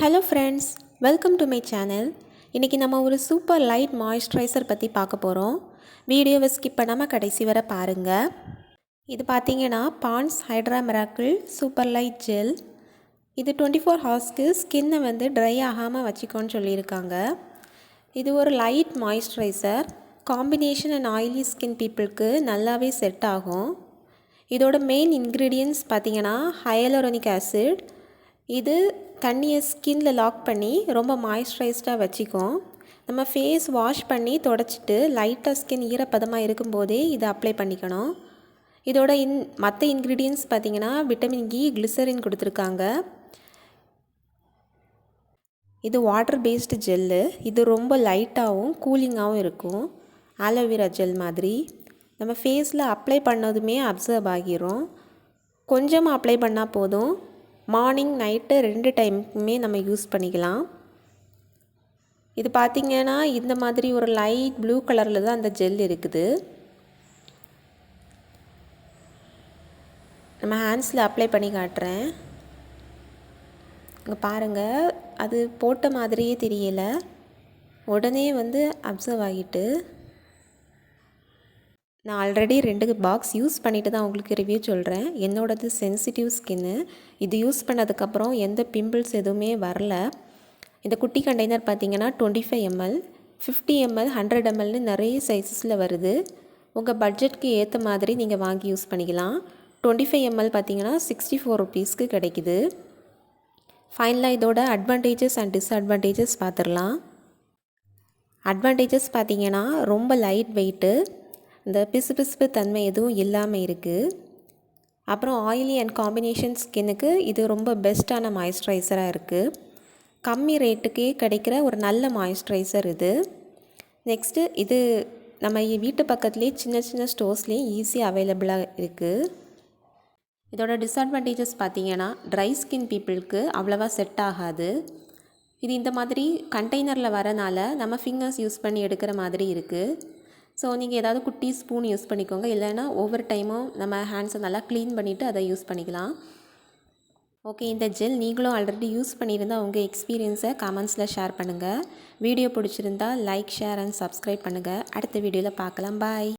Hello friends, welcome to my channel. இன்றைக்கி நம்ம ஒரு சூப்பர் லைட் மாய்ஸ்சரைசர் பற்றி பார்க்க போகிறோம். வீடியோவை ஸ்கிப் பண்ணாமல் கடைசி வரை பாருங்கள். இது பார்த்தீங்கன்னா Pond's Hydra Miracle super light gel. இது 24 ஹவர்ஸ்க்கு ஸ்கின்னை வந்து ட்ரை ஆகாமல் வச்சுக்கோன்னு சொல்லியிருக்காங்க. இது ஒரு light moisturiser. Combination and oily skin பீப்புளுக்கு நல்லாவே செட் ஆகும். இதோட மெயின் இன்க்ரீடியன்ட்ஸ் பார்த்தீங்கன்னா ஹையலூரோனிக் ஆசிட். இது தண்ணியை ஸ்கின்னில் லாக் பண்ணி ரொம்ப மாய்ஸ்சரைஸ்டாக வச்சுக்கும். நம்ம ஃபேஸ் வாஷ் பண்ணி தொடச்சிட்டு லைட்டாக ஸ்கின் ஈரப்பதமாக இருக்கும்போதே இதை அப்ளை பண்ணிக்கணும். இதோட மற்ற இன்க்ரீடியன்ட்ஸ் பார்த்திங்கன்னா விட்டமின் இ, கிளிசரின் கொடுத்துருக்காங்க. இது வாட்டர் பேஸ்டு ஜெல்லு. இது ரொம்ப லைட்டாகவும் கூலிங்காகவும் இருக்கும். ஆலோவேரா ஜெல் மாதிரி நம்ம ஃபேஸில் அப்ளை பண்ணதுமே அப்சர்வ் ஆகிரும். கொஞ்சமாக அப்ளை பண்ணால் போதும். மார்னிங் நைட்டு 2 டைமுமே நம்ம யூஸ் பண்ணிக்கலாம். இது பார்த்திங்கன்னா இந்த மாதிரி ஒரு லைட் ப்ளூ கலரில் தான் அந்த ஜெல் இருக்குது. நம்ம ஹேண்ட்ஸில் அப்ளை பண்ணி காட்டுறேன். இங்கே பாருங்கள், அது போட்ட மாதிரியே தெரியலை, உடனே வந்து அப்சர்வ் ஆகிட்டு. நான் ஆல்ரெடி 2 பாக்ஸ் யூஸ் பண்ணிவிட்டு தான் உங்களுக்கு ரிவ்யூ சொல்கிறேன். என்னோடது சென்சிட்டிவ் ஸ்கின்னு. இது யூஸ் பண்ணதுக்கப்புறம் எந்த பிம்பிள்ஸ் எதுவுமே வரல. இந்த குட்டி கண்டெய்னர் பார்த்திங்கன்னா 25 ml, 50 ml, 100 mlன்னு நிறைய சைஸஸில் வருது. உங்கள் பட்ஜெட்க்கு ஏற்ற மாதிரி நீங்கள் வாங்கி யூஸ் பண்ணிக்கலாம். 25 ml பார்த்திங்கன்னா 64 rupeesக்கு கிடைக்குது. ஃபைனலாக இதோட அட்வான்டேஜஸ் அண்ட் டிஸ்அட்வான்டேஜஸ் பார்த்துடலாம். அட்வான்டேஜஸ் பார்த்திங்கன்னா ரொம்ப லைட் வெயிட்டு, இந்த பிசுபிசுப்பு தன்மை எதுவும் இல்லாமல் இருக்குது. அப்புறம் ஆயிலி அண்ட் காம்பினேஷன் ஸ்கின்னுக்கு இது ரொம்ப பெஸ்ட்டான மாய்ஸ்சரைசராக இருக்குது. கம்மி ரேட்டுக்கே கிடைக்கிற ஒரு நல்ல மாய்ஸ்சரைசர் இது. நெக்ஸ்ட்டு இது நம்ம வீட்டு பக்கத்துலேயே சின்ன சின்ன ஸ்டோர்ஸ்லேயும் ஈஸியாக அவைலபிளாக இருக்குது. இதோட டிஸ்அட்வான்டேஜஸ் பார்த்திங்கன்னா ட்ரை ஸ்கின் பீப்புளுக்கு அவ்வளோவா செட் ஆகாது. இது இந்த மாதிரி கண்டெய்னரில் வரனால நம்ம ஃபிங்கர்ஸ் யூஸ் பண்ணி எடுக்கிற மாதிரி இருக்குது. ஸோ நீங்கள் ஏதாவது குட்டி ஸ்பூன் யூஸ் பண்ணிக்கோங்க, இல்லைன்னா ஒவ்வொரு டைமும் நம்ம ஹேண்ட்ஸை நல்லா க்ளீன் பண்ணிவிட்டு அதை யூஸ் பண்ணிக்கலாம். ஓகே, இந்த ஜெல் நீங்களும் ஆல்ரெடி யூஸ் பண்ணியிருந்தால் உங்கள் எக்ஸ்பீரியன்ஸை கமெண்ட்ஸில் ஷேர் பண்ணுங்கள். வீடியோ பிடிச்சிருந்தால் லைக், ஷேர் அண்ட் சப்ஸ்கிரைப் பண்ணுங்கள். அடுத்த வீடியோவில் பார்க்கலாம். பாய்.